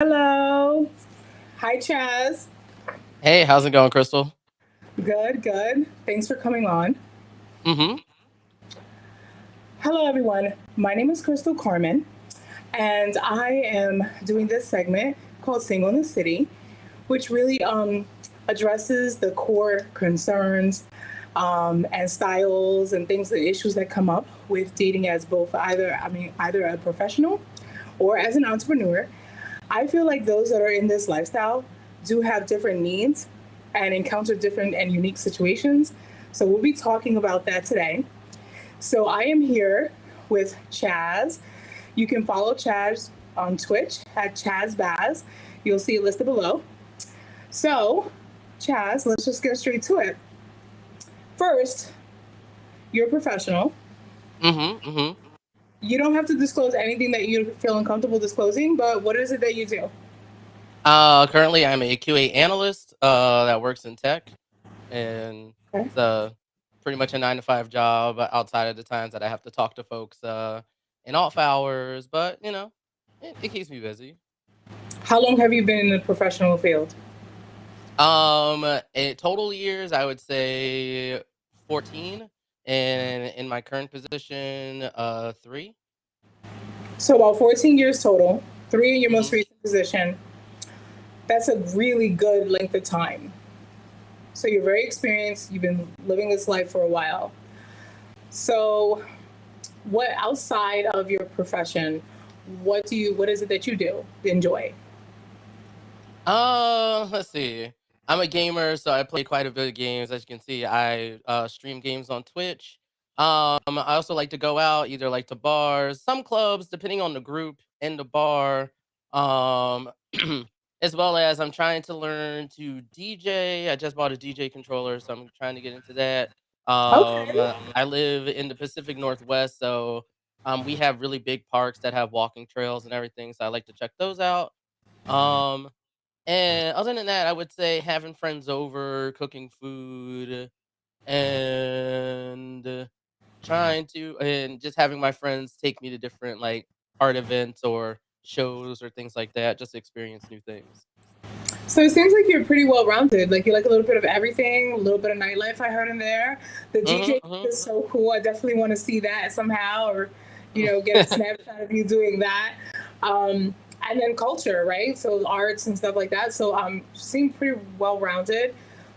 Hello. Hi, Chaz. Hey, how's it going, Crystal? Good, good. Thanks for coming on. Mm-hmm. Hello, everyone. My name is Crystal Carmen, and I am doing this segment called Single in the City, which really addresses the core concerns and styles and things and issues that come up with dating as both either a professional or as an entrepreneur. I feel like those that are in this lifestyle do have different needs and encounter different and unique situations. So we'll be talking about that today. So I am here with Chaz. You can follow Chaz on Twitch at Chaz Baz. You'll see it listed below. So, Chaz, let's just get straight to it. First, you're a professional. Mm-hmm. Mm-hmm. You don't have to disclose anything that you feel uncomfortable disclosing, but what is it that you do? Currently I'm a QA analyst that works in tech, and Okay. it's pretty much a 9 to 5 job outside of the times that I have to talk to folks in off hours, but it keeps me busy. How long have you been in the professional field? In total years I would say 14, and in my current position 3. So about 14 years total, three in your most Mm-hmm. recent position. That's a really good length of time. So you're very experienced. You've been living this life for a while. So what outside of your profession, what is it that you do enjoy? Let's see. I'm a gamer, so I play quite a bit of games. As you can see, I stream games on Twitch. I also like to go out, either like to bars, some clubs, depending on the group and the bar. Um, as well as I'm trying to learn to DJ. I just bought a DJ controller, so I'm trying to get into that. Okay. I live in the Pacific Northwest, so we have really big parks that have walking trails and everything. So I like to check those out. Um, and other than that, I would say having friends over, cooking food, and trying to and just having my friends take me to different like art events or shows or things like that, just to experience new things. So it seems like you're pretty well rounded. Like you like a little bit of everything, a little bit of nightlife. I heard in there. The DJ Mhm. Mhm. is so cool. I definitely want to see that somehow, or get a snapshot of you doing that. Um, and then culture, right? So arts and stuff like that. So seem pretty well rounded.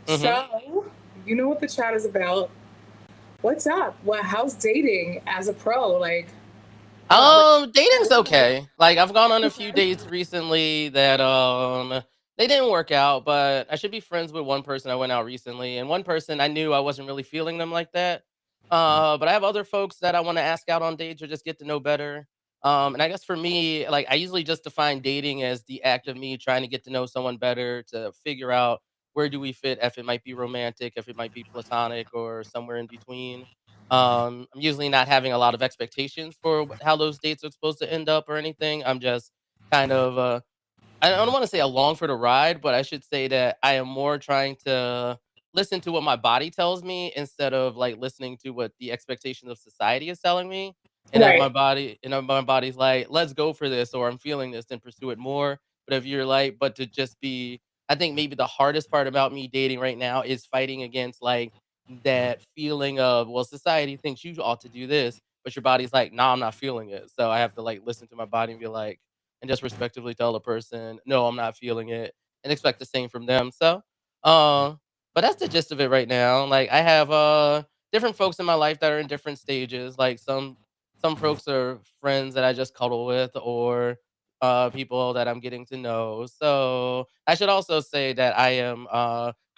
Mhm. So you know what the chat is about. What's up? What? How's dating as a pro? Like Dating's okay. Like I've gone on a few dates recently that they didn't work out, but I should be friends with one person I went out recently, and one person I knew I wasn't really feeling them like that. But I have other folks that I want to ask out on dates or just get to know better. And I guess for me, like I usually just define dating as the act of me trying to get to know someone better to figure out where do we fit, if it might be romantic, if it might be platonic, or somewhere in between. I'm usually not having a lot of expectations for how those dates are supposed to end up or anything. I'm just kind of, I don't want to say along for the ride, but I should say that I am more trying to listen to what my body tells me instead of like listening to what the expectations of society is telling me. And if right, my body's like, let's go for this, or I'm feeling this, then pursue it more. But if you're like, but to just be, I think maybe the hardest part about me dating right now is fighting against like that feeling of, well, society thinks you ought to do this, but your body's like, nah, I'm not feeling it. So I have to like listen to my body and be like, and just respectively tell the person, no, I'm not feeling it, and expect the same from them. So, uh, but that's the gist of it right now. Like I have different folks in my life that are in different stages. Like some folks are friends that I just cuddle with, or people that I'm getting to know. So I should also say that I am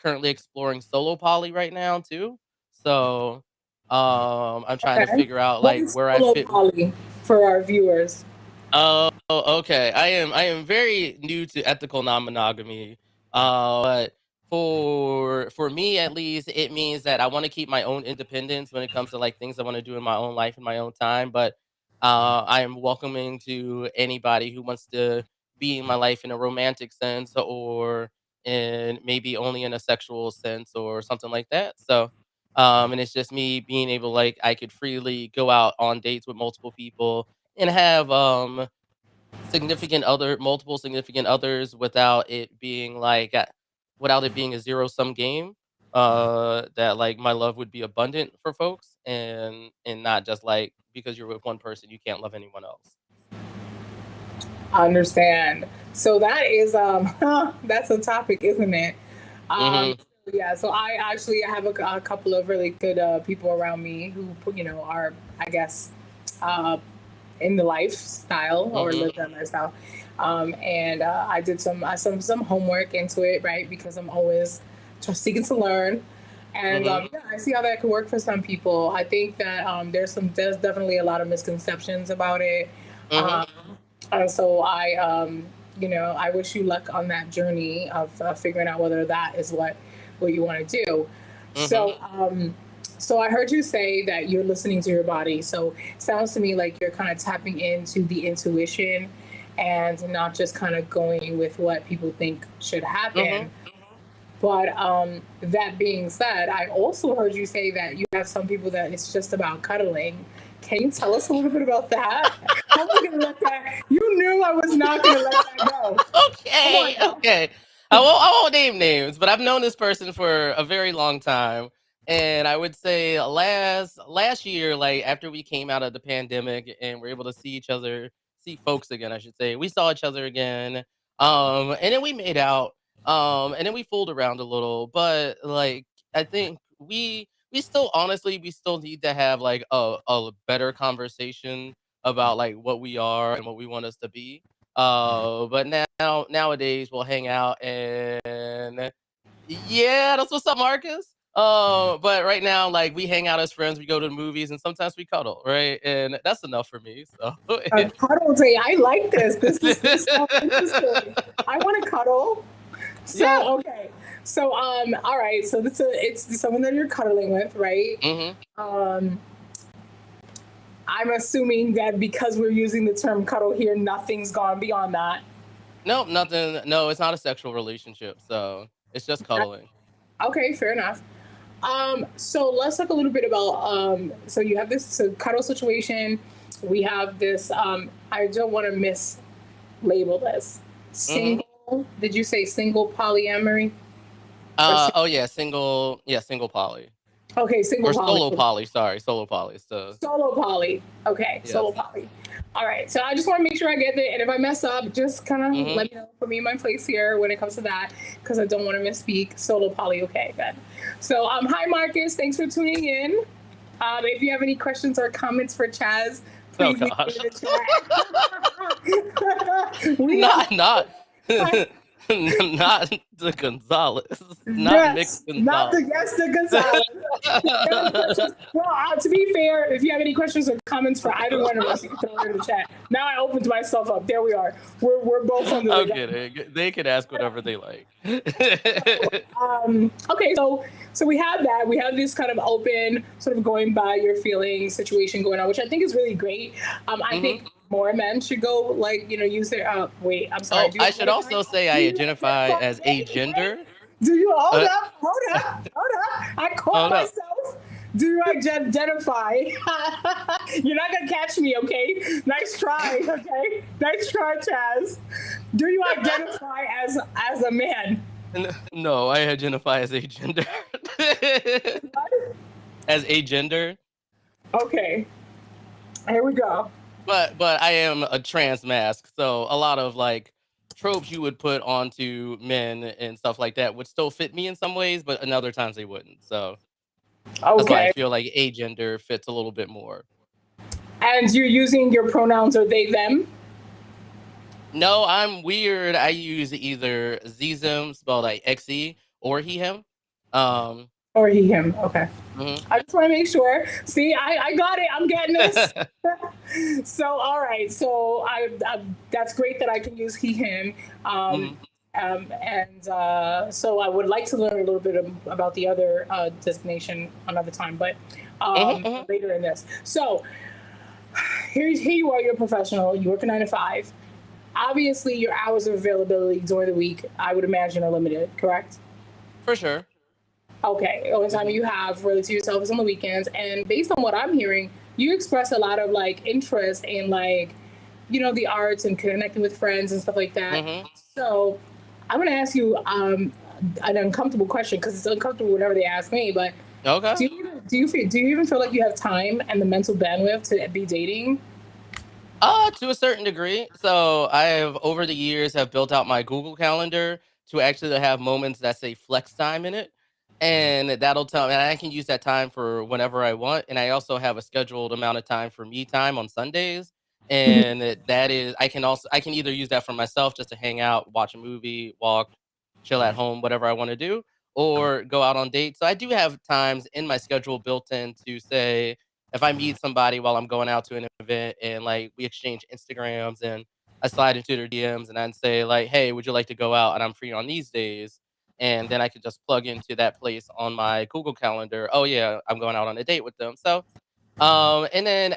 currently exploring solo poly right now too. So I'm trying to okay. figure out What like is where I solo fit. poly for our viewers? Oh, okay. I am very new to ethical non-monogamy. But for me at least, it means that I want to keep my own independence when it comes to like things I want to do in my own life in my own time. But I am welcoming to anybody who wants to be in my life in a romantic sense, or in maybe only in a sexual sense or something like that. So and it's just me being able, I could freely go out on dates with multiple people and have multiple significant others without it being a zero sum game. That like my love would be abundant for folks, and not just like because you're with one person you can't love anyone else. I understand. So that is that's a topic, isn't it? Um, Mhm. yeah. So I actually have a couple of really good people around me who are, I guess, uh, in the lifestyle or Mhm. live that lifestyle. And I did some homework into it, right? Because I'm always just seeking to learn. And Mhm. yeah, I see how that could work for some people. I think that there's definitely a lot of misconceptions about it. Mhm. Um, so I wish you luck on that journey of figuring out whether that is what you want to do. Mhm. So I heard you say that you're listening to your body. So it sounds to me like you're kind of tapping into the intuition and not just kind of going with what people think should Mhm. happen. But that being said, I also heard you say that you have some people that it's just about cuddling. Can you tell us a little bit about that? How was going to let that? You knew I was not going to let that go. Come on Okay, now. okay. I won't name names, but I've known this person for a very long time, and I would say last year, like after we came out of the pandemic and we're able to see folks again, I should say, we saw each other again, and then we made out, and then we fooled around a little, but like I think we still need to have like a better conversation about like what we are and what we want us to be. But nowadays we'll hang out and yeah, that's what's up, Marcus. But right now, like we hang out as friends, we go to the movies, and sometimes we cuddle, right? And that's enough for me. So, A cuddle day. I like this. This sounds interesting. I want to cuddle. yeah. So okay. So all right. So it's someone that you're cuddling with, right? Hmm. Um, I'm assuming that because we're using the term cuddle here, nothing's gone beyond that. Nope, nothing. No, it's not a sexual relationship, so it's just cuddling. Okay, fair enough. So let's talk a little bit about so you have this cuddle situation. We have this I don't want to mislabel this. Hmm. Single, did you say single polyamory? Or Oh yeah, single poly okay, single or poly. solo poly. Sorry, solo poly. So Solo poly. Okay, solo yes. poly. All right. So I just want to make sure I get it. And if I mess up, just kind of Hmm. let me know, put me in my place here when it comes to that, because I don't want to misspeak. Solo poly. Okay, good. So hi, Marcus. Thanks for tuning in. If you have any questions or comments for Chaz, Oh please leave it gosh. in the chat. We have Not not the Gonzalez, not mixed yes, not Gonzalez. the yes the Gonzalez. If you have any questions, well, to be fair, if you have any questions or comments for either one of us, you can throw it in the chat. Now I opened myself up. There we are. We're both under the I'm gun. kidding. They can ask whatever they like. Okay, so we have that. We have this kind of open, sort of going by your feelings situation going on, which I think is really great. I Hmm. think more men should go like use their. Wait, I'm sorry. Oh, Do you I should identify? also say Do I you identify identify? as a Wait. gender. Do you hold Uh, up? Hold up? Hold up? I caught oh no. myself. Do you identify? You're not gonna catch me, okay? Nice try, okay? Nice try, Chaz. Do you identify as a man? No, I identify as a gender. As a gender. Okay, here we go. But I am a trans mask, so a lot of like tropes you would put onto men and stuff like that would still fit me in some ways, but in other times they wouldn't. So that's why I Okay. feel like a gender fits a little bit more. And you're using your pronouns are they, them, No, I'm weird. I use either Zism, spelled like XE, or he, him. Um, or he, him? Okay. mhm. I just want to make sure. See, I got it. I'm getting this. So, all right. So, that's great that I can use he, him. Mhm. And so I would like to learn a little bit about the other designation another time, but Mhm. Mhm. later in this. So, here you are. You're a professional. You work a 9 to 5. Obviously, your hours of availability during the week, I would imagine, are limited. Correct? For sure. Okay, the only time Mhm. you have really to yourself is on the weekends. And based on what I'm hearing, you express a lot of like interest in like the arts and connecting with friends and stuff like that. Mhm. So I'm going to ask you an uncomfortable question because it's uncomfortable whenever they ask me. But Okay. do you even feel like you have time and the mental bandwidth to be dating? To a certain degree. So I have over the years have built out my Google Calendar to actually have moments that say flex time in it. And that'll tell me, and I can use that time for whenever I want. And I also have a scheduled amount of time for me time on Sundays. And that is, I can either use that for myself just to hang out, watch a movie, walk, chill at home, whatever I want to do, or go out on dates. So I do have times in my schedule built in to say, if I meet somebody while I'm going out to an event and like we exchange Instagrams and I slide into their DMs and I say like, "Hey, would you like to go out?" and I'm free on these days, and then I could just plug into that place on my Google Calendar. Oh yeah, I'm going out on a date with them. So and then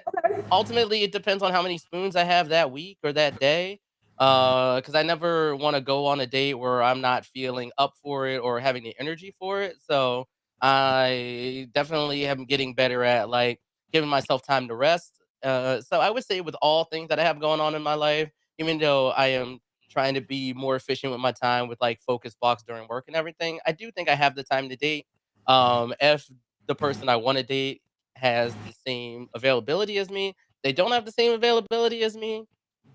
ultimately it depends on how many spoons I have that week or that day. Because I never want to go on a date where I'm not feeling up for it or having the energy for it. So I definitely am getting better at like giving myself time to rest. So I would say with all things that I have going on in my life, even though I am trying to be more efficient with my time with like focus blocks during work and everything, I do think I have the time to date. If the person I want to date has the same availability as me, they don't have the same availability as me,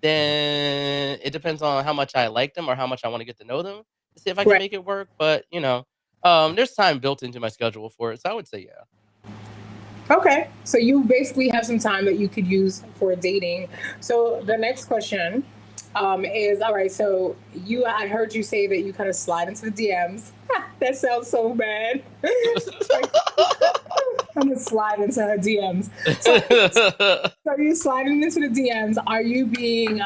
then it depends on how much I like them or how much I want to get to know them to see if I can Right. make it work. But there's time built into my schedule for it, so I would say yeah. Okay. So you basically have some time that you could use for dating. So the next question is all right. So I heard you say that you kind of slide into the DMs. That sounds so bad. Like, I'm gonna slide into her DMs. So, so are you sliding into the DMs? Are you being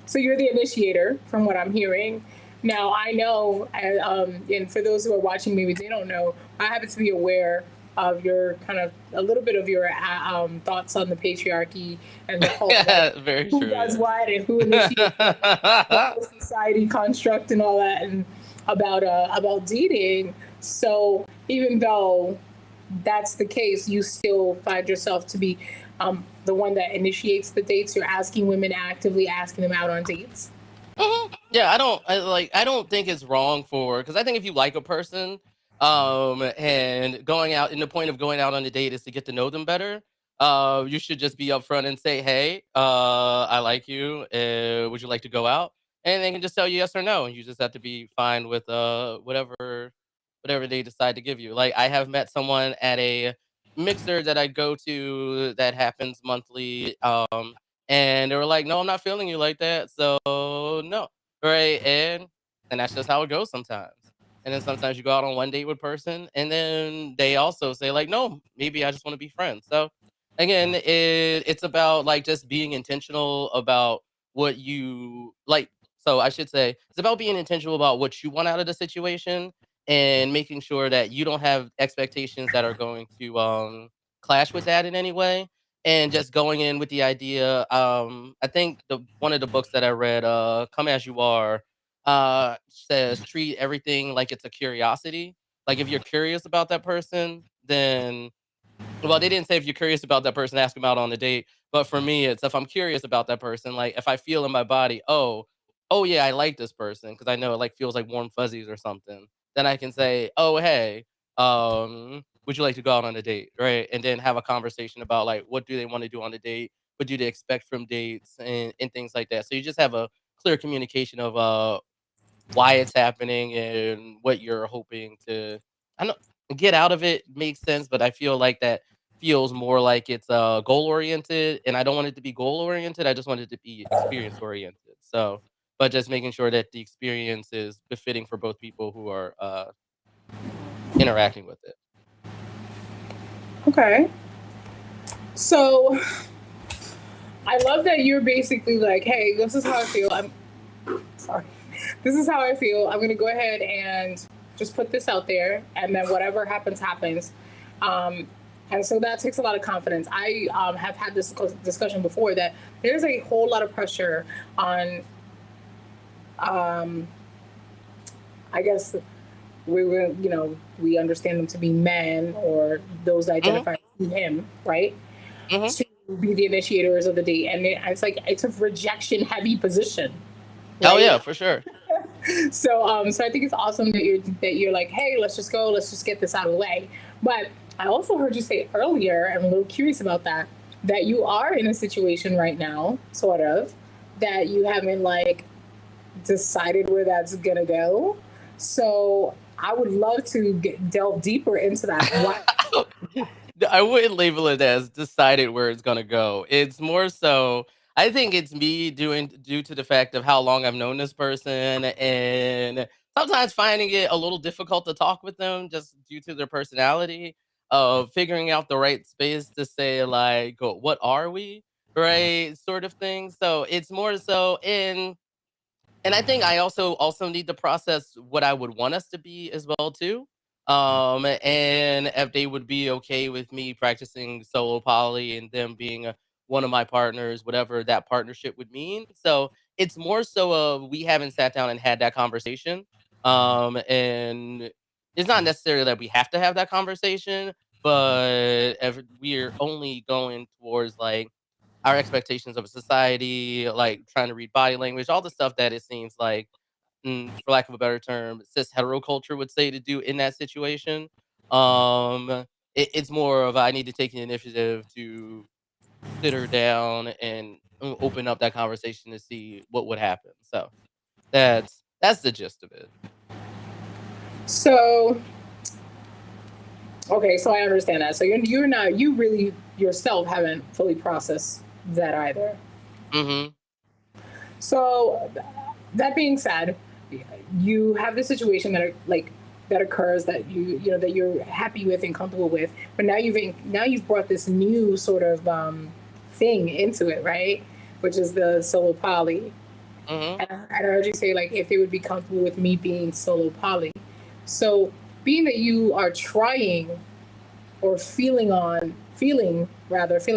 so you're the initiator, from what I'm hearing. Now I know, and for those who are watching, maybe they don't know. I happen to be aware of your kind of a little bit of your thoughts on the patriarchy and the whole like Yeah, very who true. does Yeah. what and who initiates what, the whole society construct and all that, and about dating. So even though that's the case, you still find yourself to be the one that initiates the dates. You're asking women, actively asking them out on dates. Yeah, I don't think it's wrong for because I think if you like a person, and going out and the point of going out on a date is to get to know them better, you should just be upfront and say, "Hey, I like you. Would you like to go out?" And they can just tell you yes or no, and you just have to be fine with whatever they decide to give you. Like I have met someone at a mixer that I go to that happens monthly, and they were like, "No, I'm not feeling you like that, so no." Right, and that's just how it goes sometimes. And then sometimes you go out on one date with person, and then they also say like, "No, maybe I just want to be friends." So again, it's about like just being intentional about what you like. So I should say it's about being intentional about what you want out of the situation and making sure that you don't have expectations that are going to clash with that in any way and just going in with the idea. I think the one of the books that I read, "Come as You Are," says treat everything like it's a curiosity. Like if you're curious about that person, then well, they didn't say if you're curious about that person, ask them out on a date. But for me, it's if I'm curious about that person, like if I feel in my body, oh yeah, I like this person because I know it like feels like warm fuzzies or something. Then I can say, oh hey, would you like to go out on a date, right? And then have a conversation about like what do they want to do on the date, what do they expect from dates, and things like that. So you just have a clear communication of why it's happening and what you're hoping to I don't get out of it makes sense, but I feel like that feels more like it's goal oriented and I don't want it to be goal oriented. I just want it to be experience oriented. So but just making sure that the experience is befitting for both people who are interacting with it. Okay. So I love that you're basically like, hey, this is how I feel. I'm sorry. This is how I feel. I'm gonna go ahead and just put this out there, and then whatever happens, happens. Um, and so that takes a lot of confidence. I have had this discussion before that there's a whole lot of pressure on, um, I guess we understand them to be men or those that Mhm. identify as him, right? Mhm. To be the initiators of the date, and it's like it's a rejection heavy position, Oh right? yeah, for sure. So I think it's awesome that you're like, hey, let's just go, let's just get this out of the way. But I also heard you say earlier, I'm a little curious about that, that you are in a situation right now, sort of, that you haven't like decided where that's gonna go. So I would love to delve deeper into that. What? I wouldn't label it as decided where it's gonna go. It's more so I think it's me doing due to the fact of how long I've known this person and sometimes finding it a little difficult to talk with them just due to their personality of figuring out the right space to say like what are we? Right? Sort of thing. So it's more so in and I think I also need to process what I would want us to be as well too. And if they would be okay with me practicing solo poly and them being one of my partners, whatever that partnership would mean. So it's more so of we haven't sat down and had that conversation. And it's not necessarily that we have to have that conversation, but if we're only going towards like our expectations of a society, like trying to read body language, all the stuff that it seems like, for lack of a better term, cis hetero culture would say to do in that situation. Um, it's more of I need to take the initiative to sit her down and open up that conversation to see what would happen. So that's the gist of it. So okay, so I understand that. So you're not, you really yourself haven't fully processed that either. Hmm. So that being said, you have this situation that like that occurs that you know that you're happy with and comfortable with, but now you've brought this new sort of thing into it, right? Which is the solo poly. Hmm. And I heard you say like if they would be comfortable with me being solo poly. So being that you are trying or feeling Hmm.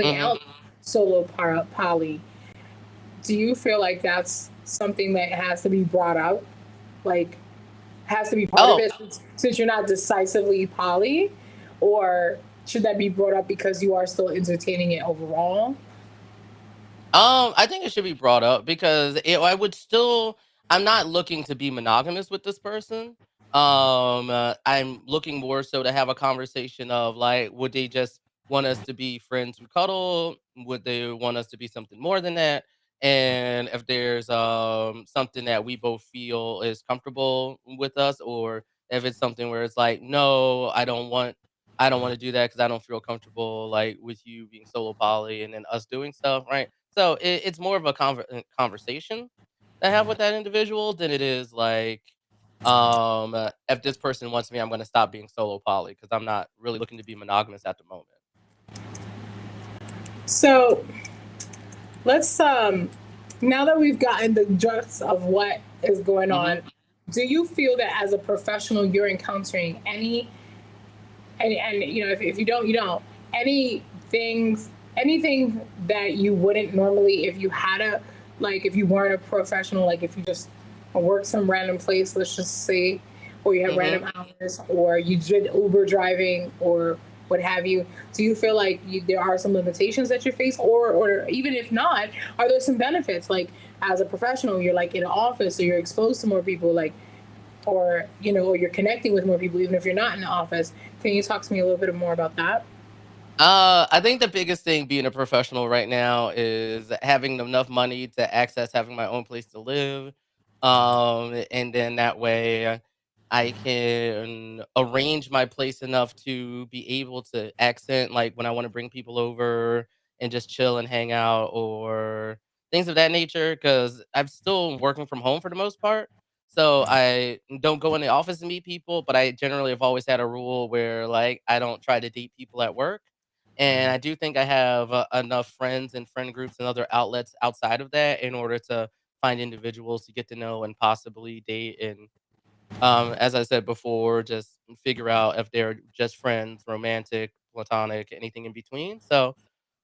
out solo poly, do you feel like that's something that has to be brought up, like has to be part of Oh, it since you're not decisively poly, or should that be brought up because you are still entertaining it overall? I think it should be brought up because I would still. I'm not looking to be monogamous with this person. I'm looking more so to have a conversation of like, would they just want us to be friends who cuddle? Would they want us to be something more than that? And if there's something that we both feel is comfortable with us, or if it's something where it's like, no, I don't want to do that because I don't feel comfortable like with you being solo poly and then us doing stuff, right? So it's more of a conversation that I have with that individual than it is like, if this person wants me, I'm going to stop being solo poly because I'm not really looking to be monogamous at the moment. So let's now that we've gotten the gist of what is going Hmm. on, do you feel that as a professional you're encountering any and you know if you don't, you don't, any things, anything that you wouldn't normally if you had a, like if you weren't a professional, like if you just work some random place, let's just say, or you have Hmm. random hours, or you did Uber driving or what have you, do you feel like there are some limitations that you face, or even if not, are there some benefits, like as a professional you're like in an office so you're exposed to more people, like, or you know, or you're connecting with more people even if you're not in the office. Can you talk to me a little bit more about that? I think the biggest thing being a professional right now is having enough money to access having my own place to live. And then that way I can arrange my place enough to be able to accent like when I want to bring people over and just chill and hang out or things of that nature. Cause I'm still working from home for the most part. So I don't go in the office and meet people, but I generally have always had a rule where like I don't try to date people at work, and I do think I have enough friends and friend groups and other outlets outside of that in order to find individuals to get to know and possibly date. And as I said before, just figure out if they're just friends, romantic, platonic, anything in between. So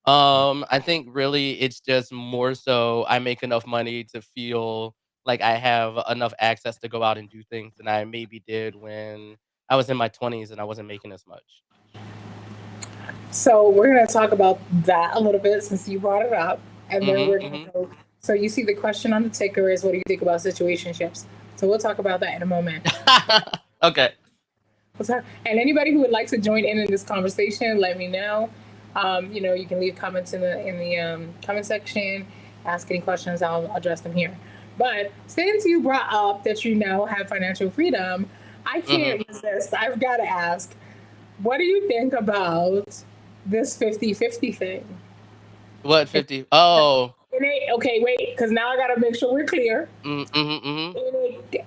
I think really it's just more so I make enough money to feel like I have enough access to go out and do things than I maybe did when I was in my 20s and I wasn't making as much. So we're going to talk about that a little bit since you brought it up, and then Mhm, we're going to mhm. go. So you see the question on the ticker is, what do you think about situationships? So we'll talk about that in a moment. Okay. And anybody who would like to join in this conversation, let me know. You can leave comments in the comment section, ask any questions. I'll address them here. But since you brought up that you now have financial freedom, I Mhm. can't resist. I've got to ask, what do you think about this 50-50 thing? What 50? Oh. Okay, wait, because now I got to make sure we're clear. Mhm, mhm.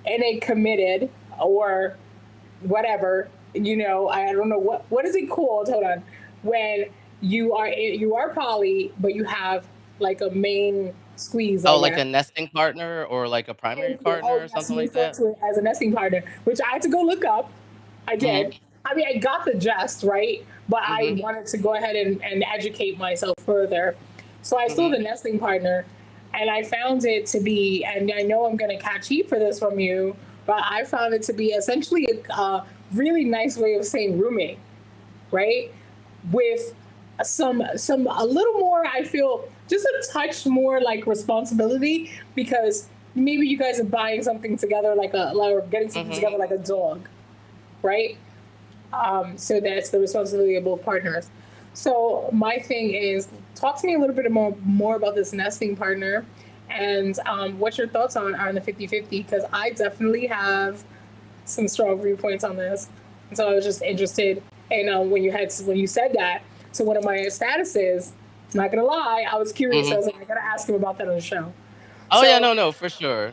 In a committed or whatever, I don't know what is it called. Hold on, when you are poly, but you have like a main squeeze, I Oh, like guess. a nesting partner or like a primary Thank you. partner Oh or yes, something you like refer that? to it as a nesting partner, which I had to go look up. I Mhm, did. I mean, I got the gist, right? But I mhm, wanted to go ahead and educate myself further. So I saw mhm, the nesting partner, and I found it to be, and I know I'm going to catch heat for this from you, but I found it to be essentially a really nice way of saying roommate, right? With some a little more, I feel just a touch more like responsibility, because maybe you guys are buying something together, or getting something mhm. together like a dog, right? So that's the responsibility of both partners. So my thing is, talk to me a little bit more about this nesting partner, and what your thoughts on the 50-50, because I definitely have some strong viewpoints on this. And so I was just interested. And when you said that to one of my statuses, I'm not gonna lie, I was curious. I Mhm. was like, I gotta ask him about that on the show. Oh, yeah, So no, no, for sure.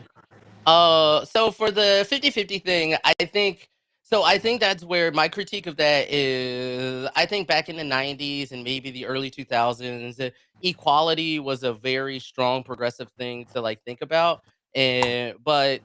So for the 50-50 thing, I think that's where my critique of that is. I think back in the 90s and maybe the early 2000s, equality was a very strong progressive thing to like think about. But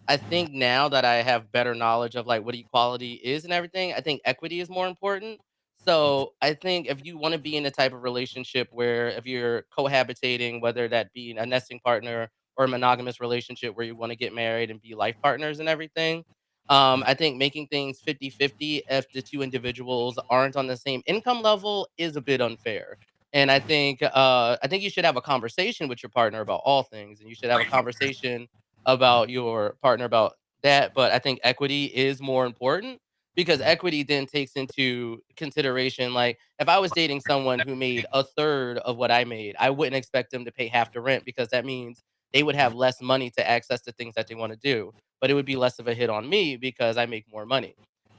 I think now that I have better knowledge of like what equality is and everything, I think equity is more important. So I think if you want to be in a type of relationship where if you're cohabitating, whether that be a nesting partner or a monogamous relationship where you want to get married and be life partners and everything. I think making things 50-50 if the two individuals aren't on the same income level is a bit unfair. And I think you should have a conversation with your partner about all things, and you should have a conversation about your partner about that. But I think equity is more important because equity then takes into consideration, like, if I was dating someone who made a third of what I made, I wouldn't expect them to pay half the rent because that means they would have less money to access the things that they want to do, but it would be less of a hit on me because I make more money.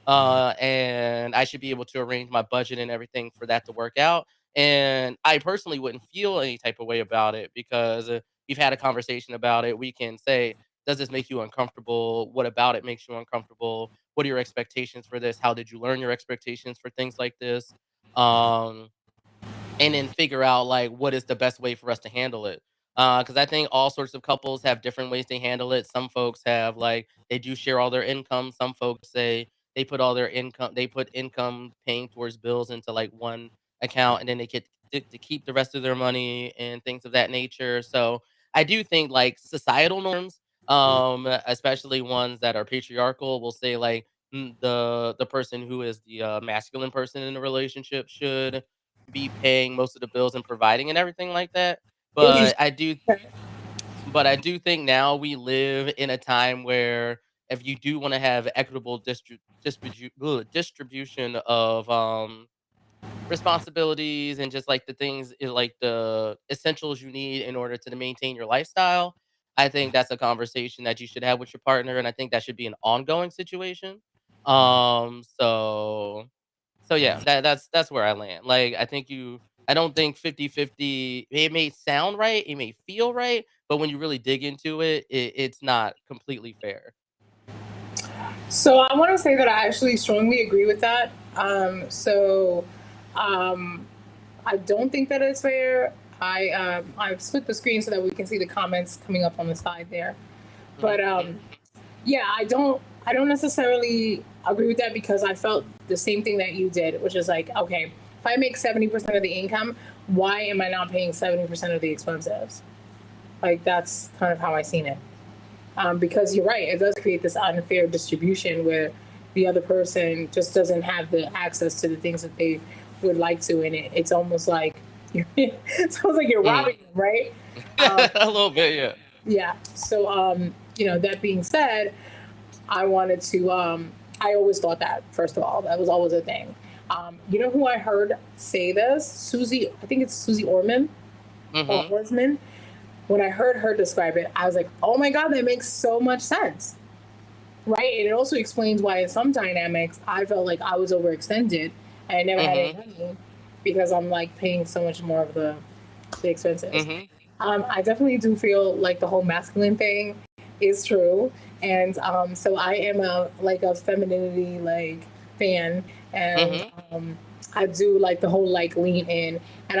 And I should be able to arrange my budget and everything for that to work out. And I personally wouldn't feel any type of way about it because we've had a conversation about it. We can say, does this make you uncomfortable? What about it makes you uncomfortable? What are your expectations for this? How did you learn your expectations for things like this? Um, and then figure out like what is the best way for us to handle it. Because I think all sorts of couples have different ways they handle it. Some folks have like they do share all their income. Some folks say they put income paying towards bills into like one account, and then they get to keep the rest of their money and things of that nature. So I do think like societal norms, especially ones that are patriarchal, will say like the person who is the masculine person in the relationship should be paying most of the bills and providing and everything like that. But interesting. I do but I do think now we live in a time where if you do want to have equitable distribution of responsibilities and just like the things like the essentials you need in order to maintain your lifestyle, I think that's a conversation that you should have with your partner, and I think that should be an ongoing situation. So yeah, that's where I land. Like I don't think 50-50. It may sound right, it may feel right, but when you really dig into it, it's not completely fair. So I want to say that I actually strongly agree with that. Um, I don't think that it's fair. I've split the screen so that we can see the comments coming up on the side there. But Mhm, mhm, yeah, I don't necessarily agree with that, because I felt the same thing that you did, which is like, okay, if I make 70% of the income, why am I not paying 70% of the expenses? Like, that's kind of how I seen it. Because you're right, it does create this unfair distribution where the other person just doesn't have the access to the things that they would like to, and it's almost like it's almost like you're Mm. robbing them, right? Um, A little bit, yeah. yeah. So, that being said, I wanted to. I always thought that, first of all, that was always a thing. You know who I heard say this? Susie. I think it's Susie Orman or Mhm. Orsman. When I heard her describe it, I was like, oh my God, that makes so much sense. Right? And it also explains why in some dynamics I felt like I was overextended and I never had any Mhm. money because I'm like paying so much more of the expenses. Mhm. I definitely do feel like the whole masculine thing is true, and so I am a femininity like fan, and Mhm. I do like the whole like lean in, and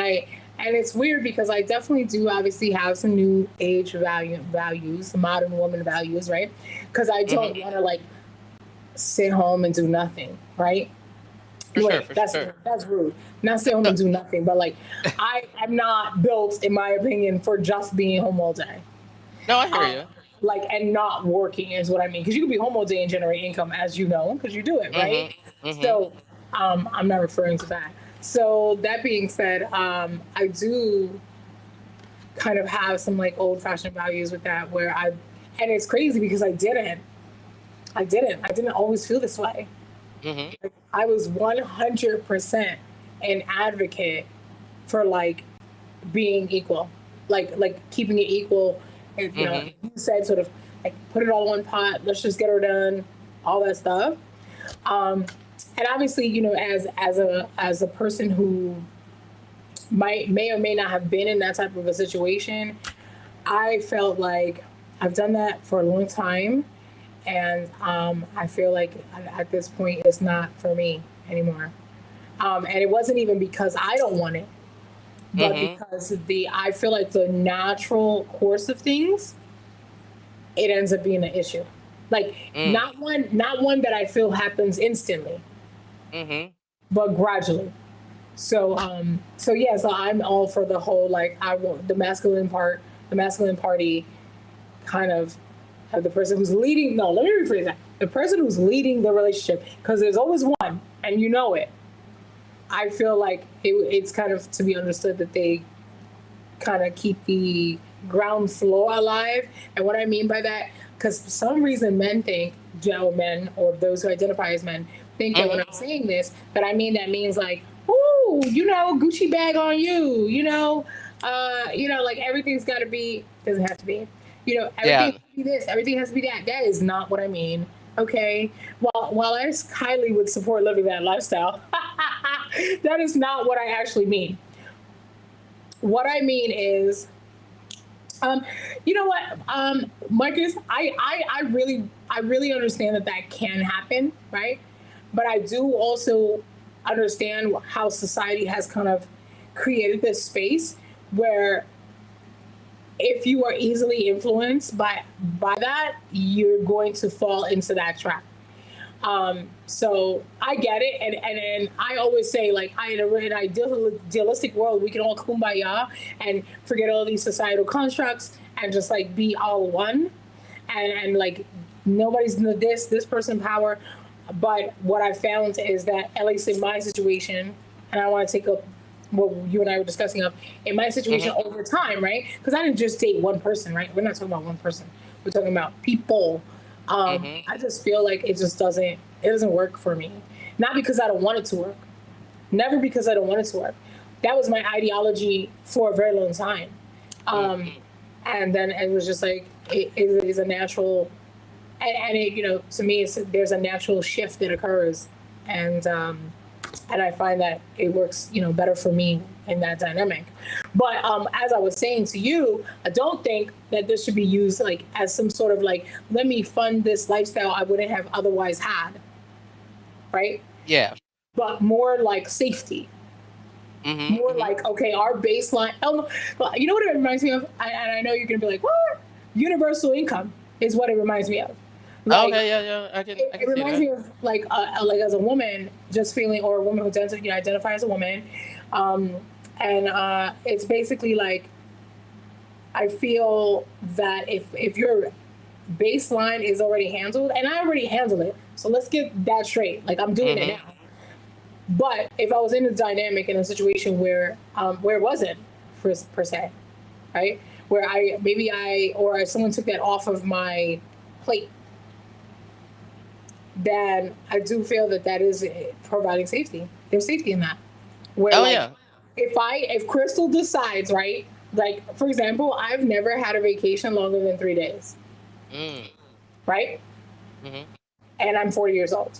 it's weird because I definitely do obviously have some new age values, modern woman values, right? Because I don't Mhm. want to like sit home and do nothing, right? For sure, Wait, for that's sure. that's rude. Not sit home No, and do nothing, but like I am not built, in my opinion, for just being home all day. no, I hear Um, you. like and not working is what I mean. Because you can be home all day and generate income, as you know, because you do it, right? Mhm. Mhm. So I'm not referring to that. So that being said, I do kind of have some like old fashioned values with that, and it's crazy because I didn't always feel this way. Mhm. Like, I was 100% an advocate for like being equal, like keeping it equal. And, Mhm. you said sort of like put it all in one pot. Let's just get her done. All that stuff. Um, and obviously, as a person who may or may not have been in that type of a situation, I felt like I've done that for a long time, and I feel like at this point it's not for me anymore. And it wasn't even because I don't want it, but Mhm. because I feel like the natural course of things, it ends up being an issue. Like Mm. not one that I feel happens instantly, Mhm. but gradually. So yeah, so I'm all for the whole like I want the masculine party kind of the person who's leading. No, let me rephrase that. The person who's leading the relationship, because there's always one, and you know it. I feel like it's kind of to be understood that they kind of keep the ground floor alive. And what I mean by that, because for some reason men or those who identify as men, think that when Mhm. I'm saying this, that I mean that means like, ooh, Gucci bag on you, like everything's got to be, doesn't have to be, everything Yeah. has to be this, everything has to be that. That is not what I mean. Okay. While I highly would support living that lifestyle, that is not what I actually mean. What I mean is, um, you know what, Marcus, I really understand that that can happen, right? But I do also understand how society has kind of created this space where if you are easily influenced by that, you're going to fall into that trap. So I get it, and I always say like in an idealistic world, we can all kumbaya and forget all these societal constructs and just like be all one, and like nobody's this person power. But what I found is that at least in my situation, and I want to take up what you and I were discussing of in my situation Mhm. over time, right? Because I didn't just date one person, right? We're not talking about one person. We're talking about people. Mhm. I just feel like it doesn't work for me. Not because I don't want it to work. Never because I don't want it to work. That was my ideology for a very long time. Um, Mhm. and then it was just like it is a natural, and it, to me, there's a natural shift that occurs, and I find that it works, better for me in that dynamic. But as I was saying to you, I don't think that this should be used like as some sort of like, let me fund this lifestyle I wouldn't have otherwise had, right? Yeah. But more like safety, Mhm. more Mhm. like, okay, our baseline. Well, you know what it reminds me of, and I know you're gonna be like, what? Universal income is what it reminds me of. Like Okay, yeah, yeah. I it can see reminds that. me of like as a woman just feeling, or a woman who doesn't identify as a woman, um, and it's basically like I feel that if your baseline is already handled, and I already handled it, so let's get that straight. Like I'm doing it Mhm. now. But if I was in a dynamic in a situation where it wasn't per se, right? Where I maybe I or someone took that off of my plate, then I do feel that that is providing safety. There's safety in that. Where Oh like yeah. if Crystal decides, right, like for example, I've never had a vacation longer than 3 days, Mm. right? Mhm. And I'm 40 years old.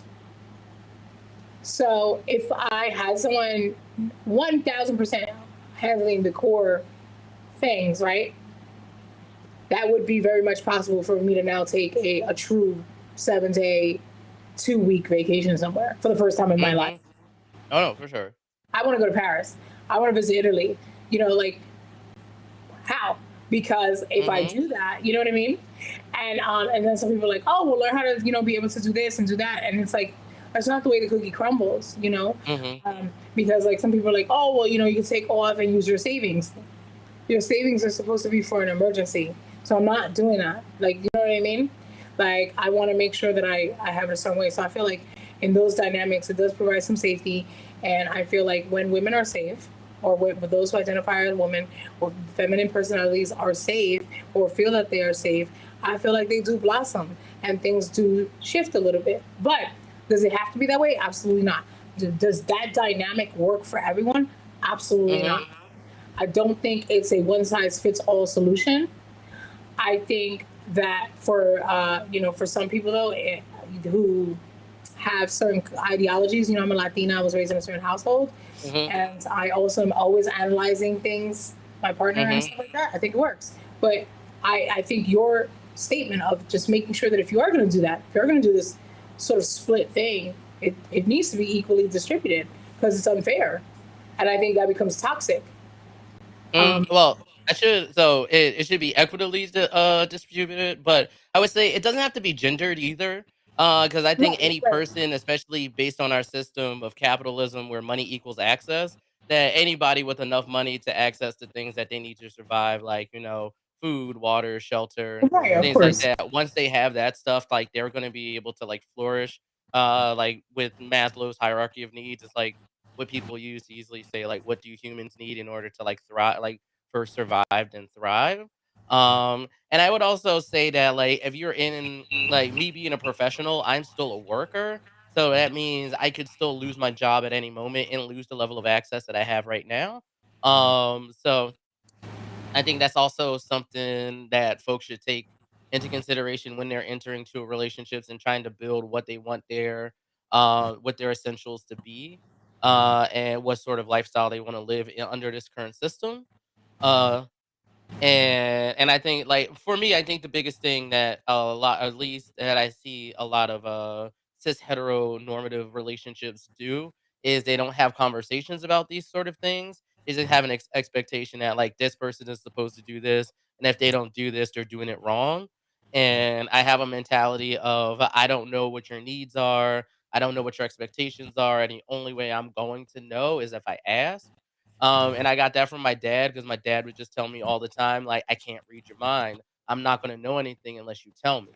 So if I had someone 1,000% handling the core things, right, that would be very much possible for me to now take a true 7 day, 2 week vacation somewhere for the first time in my life. Mhm. Oh no, for sure. I want to go to Paris. I want to visit Italy. Like how? Because if I Mhm. do that, you know what I mean? And then some people are like, oh, well, learn how to be able to do this and do that, and it's like that's not the way the cookie crumbles. Mhm. Because like some people are like, oh, well, you can take off and use your savings. Your savings are supposed to be for an emergency, so I'm not doing that. Like, you know what I mean? Like, I want to make sure that I have it a certain way. So I feel like in those dynamics, it does provide some safety, and I feel like when women are safe, or with those who identify as women or feminine personalities are safe or feel that they are safe, I feel like they do blossom and things do shift a little bit. But does it have to be that way? Absolutely not. Does that dynamic work for everyone? Absolutely not. Mhm. I don't think it's a one size fits all solution. I think that for some people though, who have certain ideologies. I'm a Latina. I was raised in a certain household, Mhm. and I also am always analyzing things, my partner and Mhm. stuff like that. I think it works, but I think your statement of just making sure that if you are going to do that, if you're going to do this sort of split thing, it needs to be equally distributed because it's unfair, and I think that becomes toxic. Mm, Um, well, I should so it should be equitably distributed, but I would say it doesn't have to be gendered either. Because I think right, any right, person, especially based on our system of capitalism where money equals access, that anybody with enough money to access the things that they need to survive, like, food, water, shelter, right, of things like course. that. Once they have that stuff, like they're gonna be able to like flourish. Like with Maslow's hierarchy of needs, it's like what people use to easily say like what do humans need in order to like thrive, like first survived and thrive. And I would also say that like if you're in like me being a professional, I'm still a worker. So that means I could still lose my job at any moment and lose the level of access that I have right now. So I think that's also something that folks should take into consideration when they're entering to relationships and trying to build what they want what their essentials to be, and what sort of lifestyle they want to live under this current system. Uh, and I think, like, for me, I think the biggest thing that a lot, at least that I see a lot of cis heteronormative relationships do, is they don't have conversations about these sort of things. They just have an expectation that like this person is supposed to do this, and if they don't do this, they're doing it wrong. And I have a mentality of I don't know what your needs are, I don't know what your expectations are, and the only way I'm going to know is if I ask. And I got that from my dad because my dad would just tell me all the time, like, I can't read your mind. I'm not going to know anything unless you tell me.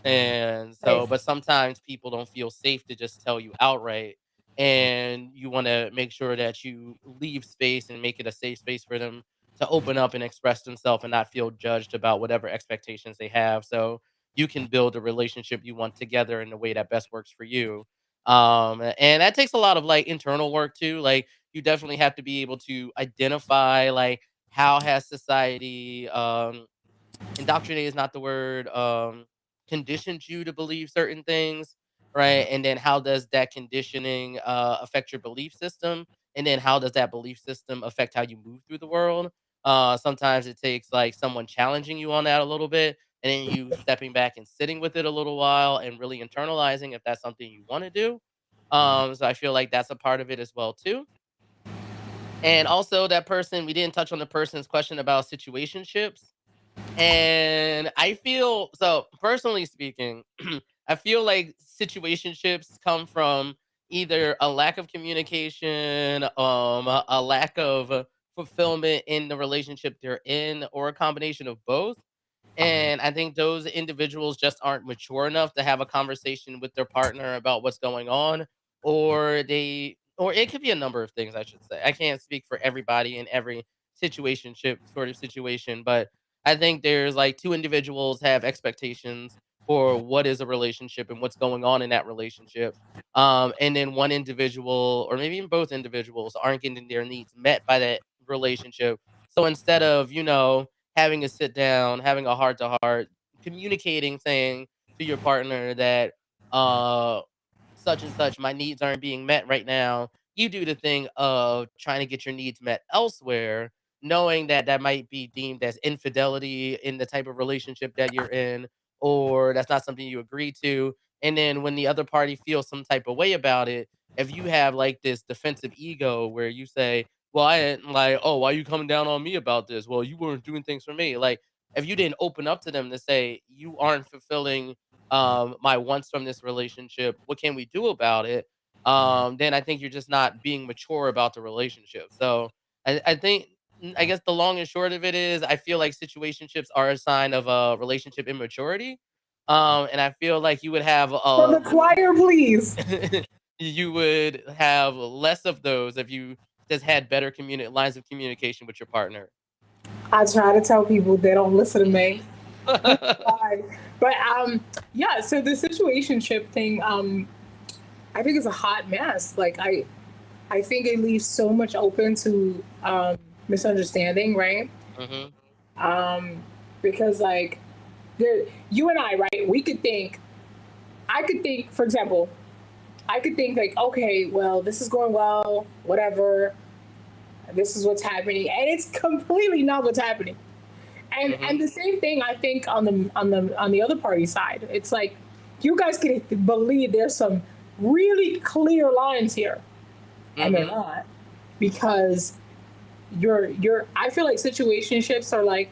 And Right. so, but sometimes people don't feel safe to just tell you outright. And you want to make sure that you leave space and make it a safe space for them to open up and express themselves and not feel judged about whatever expectations they have. So you can build a relationship you want together in the way that best works for you. And that takes a lot of like internal work too. Like, you definitely have to be able to identify like how has society indoctrinated is not the word, conditioned you to believe certain things, right? And then how does that conditioning affect your belief system? And then how does that belief system affect how you move through the world? Sometimes it takes like someone challenging you on that a little bit, and then you stepping back and sitting with it a little while and really internalizing if that's something you want to do. So I feel like that's a part of it as well too. And also that person, we didn't touch on the person's question about situationships. And I feel so personally speaking, I feel like situationships come from either a lack of communication, a lack of fulfillment in the relationship they're in, or a combination of both. And I think those individuals just aren't mature enough to have a conversation with their partner about what's going on, or they or it could be a number of things, I should say. I can't speak for everybody in every situationship sort of situation, but I think there's like two individuals have expectations for what is a relationship and what's going on in that relationship. And then one individual, or maybe even both individuals, aren't getting their needs met by that relationship. So instead of, having a sit down, having a heart to heart, communicating, saying to your partner that, uh, such and such, my needs aren't being met right now. You do the thing of trying to get your needs met elsewhere, knowing that that might be deemed as infidelity in the type of relationship that you're in, or that's not something you agree to. And then when the other party feels some type of way about it, if you have like this defensive ego where you say, well, I ain't like, oh, why you coming down on me about this? Well, you weren't doing things for me. Like, if you didn't open up to them to say, you aren't fulfilling my wants from this relationship, what can we do about it? Then I think you're just not being mature about the relationship. So I think, I guess the long and short of it is, I feel like situationships are a sign of a relationship immaturity. And I feel like you would have For the choir, please. you would have less of those if you just had better lines of communication with your partner. I try to tell people they don't listen to me. Why? But yeah. So the situationship thing, I think it's a hot mess. Like I think it leaves so much open to misunderstanding, right? Hmm. Um, because like you and I, right? We could think. I could think, for example, I could think like, okay, well, this is going well, whatever. This is what's happening, and it's completely not what's happening. And Hmm. the same thing I think on the other party side. It's like you guys can believe there's some really clear lines here, and they're Hmm. not because you're. I feel like situationships are like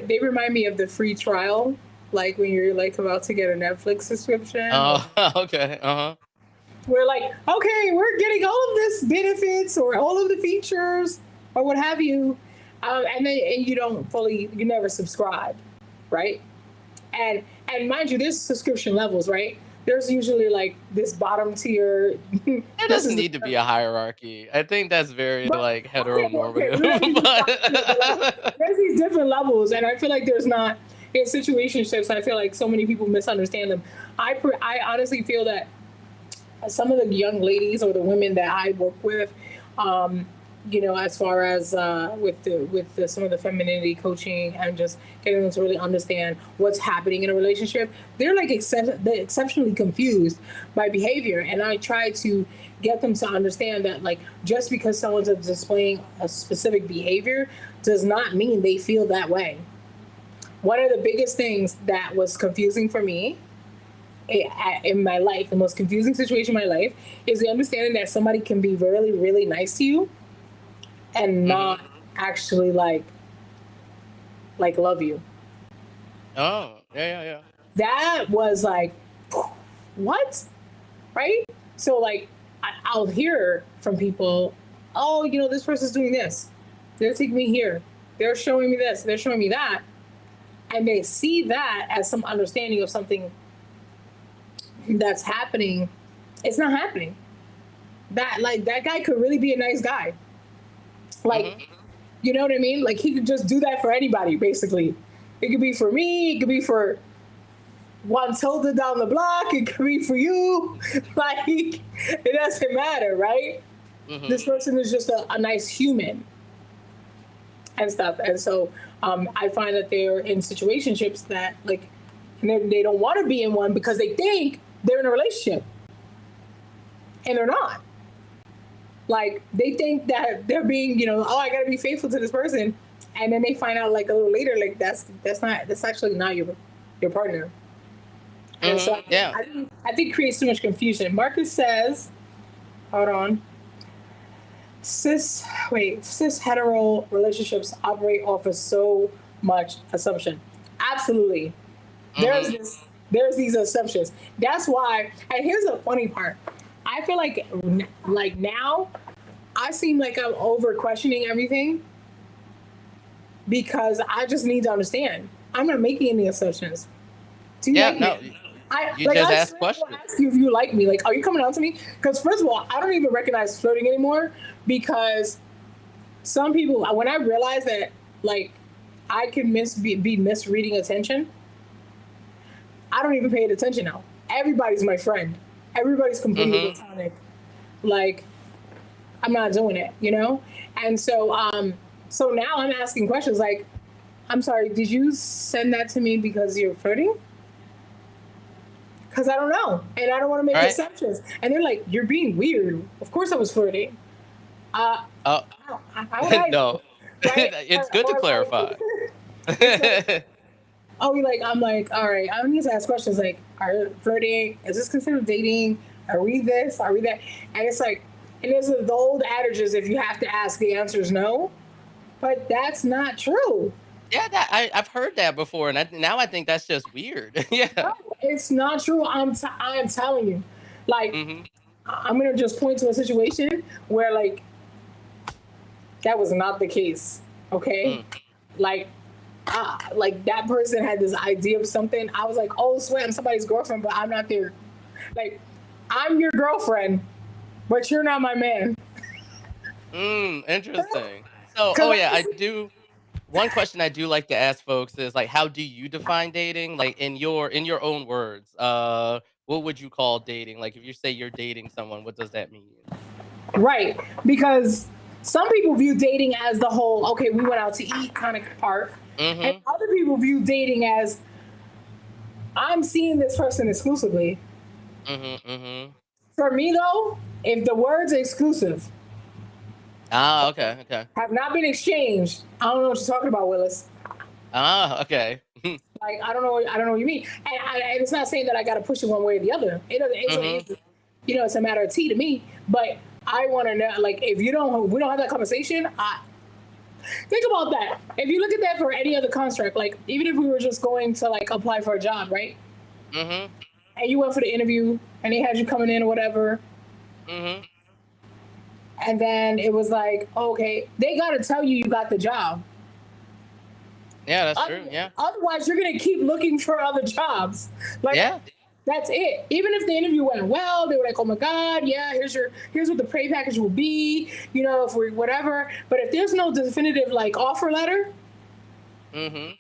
they remind me of the free trial, like when you're like about to get a Netflix subscription, or Oh, okay. Uh-huh. we're like, okay, we're getting all of this benefits or all of the features or what have you, and you don't fully, you never subscribe, right? And mind you, there's subscription levels, right? There's usually like this bottom tier. There This doesn't is, need to be a hierarchy. I think that's very but like okay, let me heteronormative, just stop here. But like, but there's these different levels, and I feel like there's not in situationships. I feel like so many people misunderstand them. I honestly feel that some of the young ladies or the women that I work with, um, as far as some of the femininity coaching and just getting them to really understand what's happening in a relationship, they're like they're exceptionally confused by behavior, and I try to get them to understand that like just because someone's displaying a specific behavior does not mean they feel that way. One of the biggest things that was confusing for me in my life, the most confusing situation in my life, is the understanding that somebody can be really, really nice to you and mhm. not actually like love you. Oh, yeah, yeah, yeah. That was like, what? Right? So like, I'll hear from people, oh, this person's doing this. They're taking me here. They're showing me this. They're showing me that, and they see that as some understanding of something that's happening. It's not happening. That guy could really be a nice guy. Like, Mhm. you know what I mean? Like he could just do that for anybody, basically. It could be for me, it could be for one tilted down the block, it could be for you. Like it doesn't matter, right? This Mhm. person is just a nice human and stuff. And so I find that they're in situationships that like they don't want to be in one because they think they're in a relationship and they're not. Like they think that they're being, oh, I gotta be faithful to this person, and then they find out like a little later, like that's actually not your partner. And so Mhm. Yeah. I think it creates too much confusion. Marcus says, hold on, cis hetero relationships operate off of so much assumption. Absolutely, there's Mhm. this there's these assumptions. That's why. And here's the funny part. I feel like now I seem like I'm over questioning everything because I just need to understand. I'm not making any assumptions. Do you Yeah, like no. me? You just I ask straight up will questions. ask you if you like me. Like, are you coming on to me? Because first of all, I don't even recognize flirting anymore because some people, when I realize that, like, I can be misreading attention, I don't even pay it attention now. Everybody's my friend. Everybody's completely Mhm. platonic. Like, I'm not doing it, you know? And so now I'm asking questions like, I'm sorry, did you send that to me because you're flirting? Because I don't know. And I don't want to make Right? assumptions. And they're like, you're being weird. Of course I was flirting. Uh, Oh, how would I know? no. Right? It's good to clarify. It's like, oh, I'm like, all right, I need to ask questions like, are flirting? Is this considered dating? Are we this? Are we that? And it's like, and there's the old adages if you have to ask, the answer is no. But that's not true. Yeah, I've heard that before, and now I think that's just weird. No, Yeah. it's not true. I am telling you. Like, Mhm. I'm going to just point to a situation where, like, that was not the case. Okay? Mm. Like, like that person had this idea of something. I was like, oh, sweat, I'm somebody's girlfriend, but I'm not there. Like, I'm your girlfriend, but you're not my man. Interesting. So, Because oh I yeah, I just, do. One question I do like to ask folks is like, how do you define dating? Like in your own words, what would you call dating? Like if you say you're dating someone, what does that mean? right. Because some people view dating as the whole, okay, we went out to eat kind of part. And Mhm. other people view dating as, I'm seeing this person exclusively. Mhm. Mhm. For me, though, if the words exclusive Ah, okay, okay. have not been exchanged, I don't know what you're talking about, Willis. Ah, okay. Like, I don't know what you mean. And it's not saying that I got to push it one way or the other. Mhm. It's a matter of tea to me. But I want to know, like, if we don't have that conversation, think about that. If you look at that for any other construct, like, even if we were just going to, like, apply for a job, right? Mhm. And you went for the interview and they had you coming in or whatever. Mhm. And then it was like, okay, they got to tell you you got the job. Yeah, that's true. Other- Yeah. Otherwise, you're going to keep looking for other jobs. Like, Yeah. that's it. Even if the interview went well, they were like, "Oh my God, yeah, here's what the pay package will be," if we whatever. But if there's no definitive like offer letter, Mhm.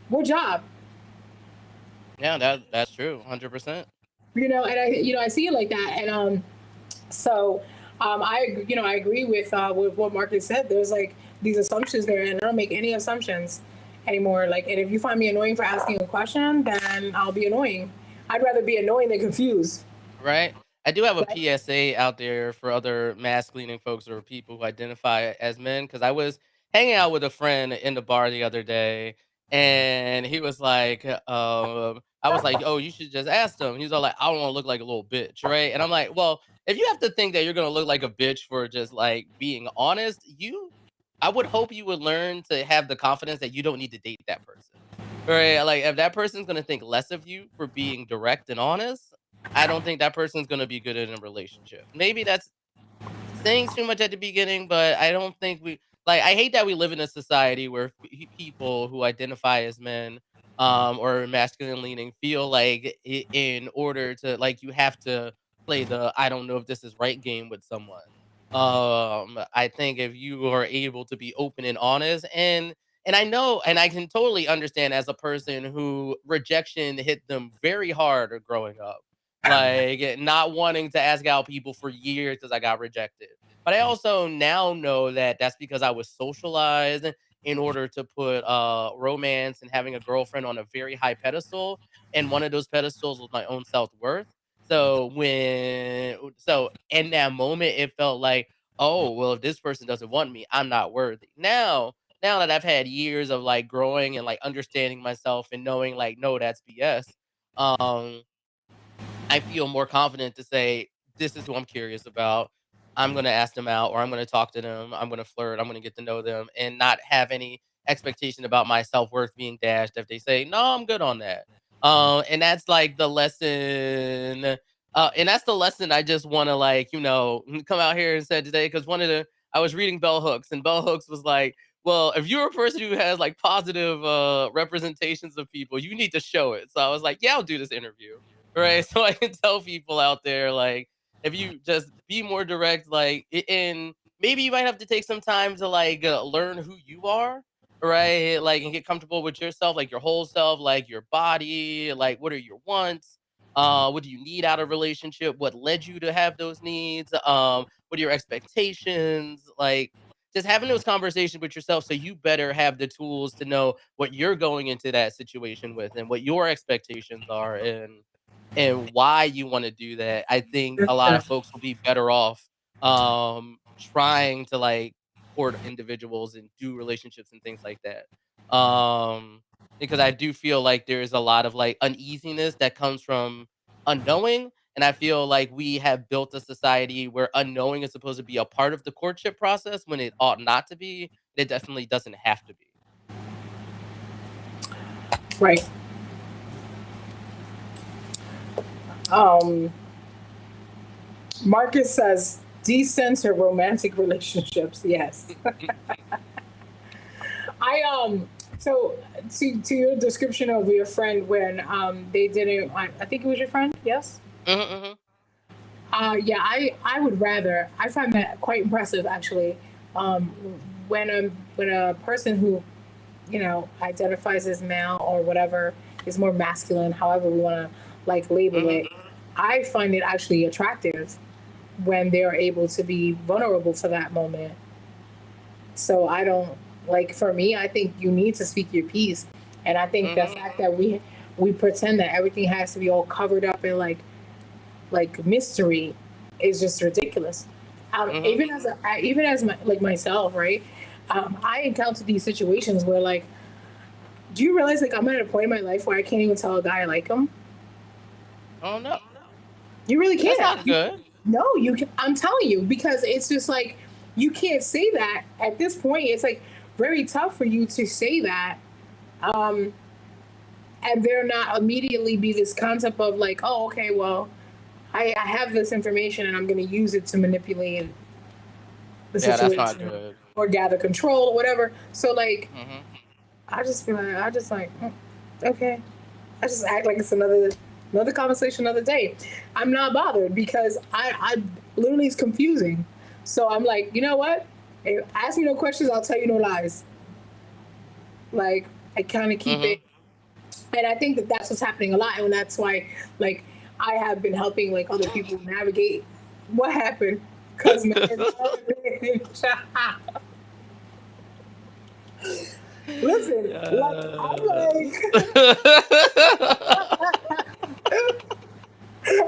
what job? Yeah, that's true. 100%. And I see it like that, and so I agree with what Marcus said. There's like these assumptions there, and I don't make any assumptions anymore. Like, and if you find me annoying for asking a question, then I'll be annoying. I'd rather be annoying than confused. Right? I do have a Right? PSA out there for other masculine folks or people who identify as men because I was hanging out with a friend in the bar the other day, and he was like, I was like, "Oh, you should just ask them." He was all like, "I don't want to look like a little bitch," right? And I'm like, "Well, if you have to think that you're gonna look like a bitch for just like being honest, I would hope you would learn to have the confidence that you don't need to date that person." Right? Like if that person's gonna think less of you for being direct and honest, I don't think that person's gonna be good in a relationship. Maybe that's saying too much at the beginning, but I don't think I hate that we live in a society where people who identify as men or masculine leaning feel like in order to like you have to play the I don't know if this is right game with someone. I think if you are able to be open and honest and I know and I can totally understand as a person who rejection hit them very hard growing up like not wanting to ask out people for years because I got rejected. But I also now know that that's because I was socialized in order to put romance and having a girlfriend on a very high pedestal. And one of those pedestals was my own self worth. So in that moment, it felt like, oh, well, if this person doesn't want me, I'm not worthy. Now that I've had years of like growing and like understanding myself and knowing like, no, that's BS. Um, I feel more confident to say, "This is who I'm curious about. I'm gonna ask them out, or I'm gonna talk to them. I'm gonna flirt. I'm gonna get to know them, and not have any expectation about my self worth being dashed if they say no. I'm good on that." And that's like the lesson. And that's the lesson I just want to like come out here and say today because I was reading Bell Hooks and Bell Hooks was like, well, if you're a person who has like positive representations of people, you need to show it. So I was like, yeah, I'll do this interview right? So I can tell people out there, like, if you just be more direct, like, and maybe you might have to take some time to like learn who you are, right? Like, and get comfortable with yourself, like your whole self, like your body, like what are your wants? What do you need out of a relationship? What led you to have those needs? What are your expectations? Like, just having those conversations with yourself so you better have the tools to know what you're going into that situation with and what your expectations are and why you want to do that. I think a lot of folks will be better off trying to like court individuals and do relationships and things like that. Because I do feel like there's a lot of like uneasiness that comes from unknowing. And I feel like we have built a society where unknowing is supposed to be a part of the courtship process when it ought not to be. It definitely doesn't have to be. Right. Um, Marcus says decenter romantic relationships. Yes. So to your description of your friend when they didn't I think it was your friend, yes? Hmm. Yeah, I would rather. I find that quite impressive, actually. Um, when a person who identifies as male or whatever is more masculine, however we want to like label Hmm. it, I find it actually attractive when they are able to be vulnerable for that moment. So I don't like for me. I think you need to speak your piece, and I think the Hmm. fact that we pretend that everything has to be all covered up in like mystery is just ridiculous. Hmm. Even as like myself, right? I encounter these situations where like, do you realize like I'm at a point in my life where I can't even tell a guy I like him? Oh no, You really that's can't. not good. No, you can. I'm telling you because it's just like you can't say that at this point. It's like very tough for you to say that, um, and there not immediately be this concept of like, oh, okay, well, I have this information and I'm going to use it to manipulate the Yeah, that's not situation good. or gather control or whatever. So like, Hmm. I just feel like I just like, okay, I just act like it's another conversation another day. I'm not bothered because I literally it's confusing. So I'm like, you know what? Ask me no questions, I'll tell you no lies. Like I kind of keep it, Hmm. and I think that that's what's happening a lot, and that's why like I have been helping like other people navigate what happened. Cause man, listen, like I'm Uh, like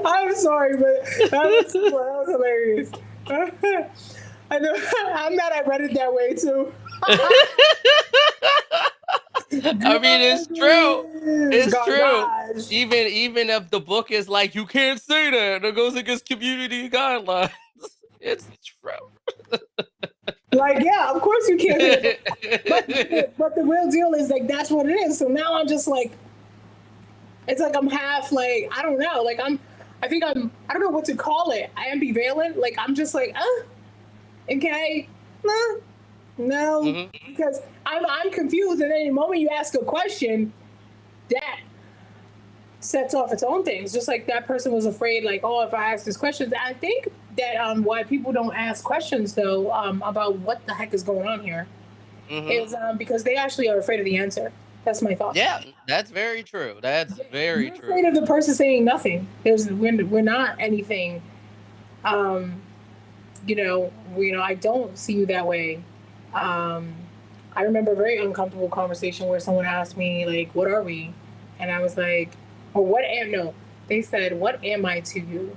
I'm sorry, but that was hilarious. I know I'm mad I read it that way too. I mean, it's true. Goodness, It's true. garbage. Even if the book is like you can't say that, it goes against community guidelines. It's Like, yeah, of course you can't say that, true. but the real deal is like that's what it is. So now I'm just like, it's like I'm half like I don't know, like I think I don't know what to call it. I ambivalent. Like I'm just like, okay, no, Hmm. because I'm confused, and then the moment you ask a question, that sets off its own things. Just like that person was afraid, like, oh, if I ask this question, I think that why people don't ask questions though about what the heck is going on here Hmm. is because they actually are afraid of the answer. That's my thought. Yeah, that's very true. That's very You're afraid of true. the person saying nothing. We're not anything. Um, I don't see you that way. Um, I remember a very uncomfortable conversation where someone asked me like, "What are we?" And I was like, "Or what am no?" They said, "What am I to you?"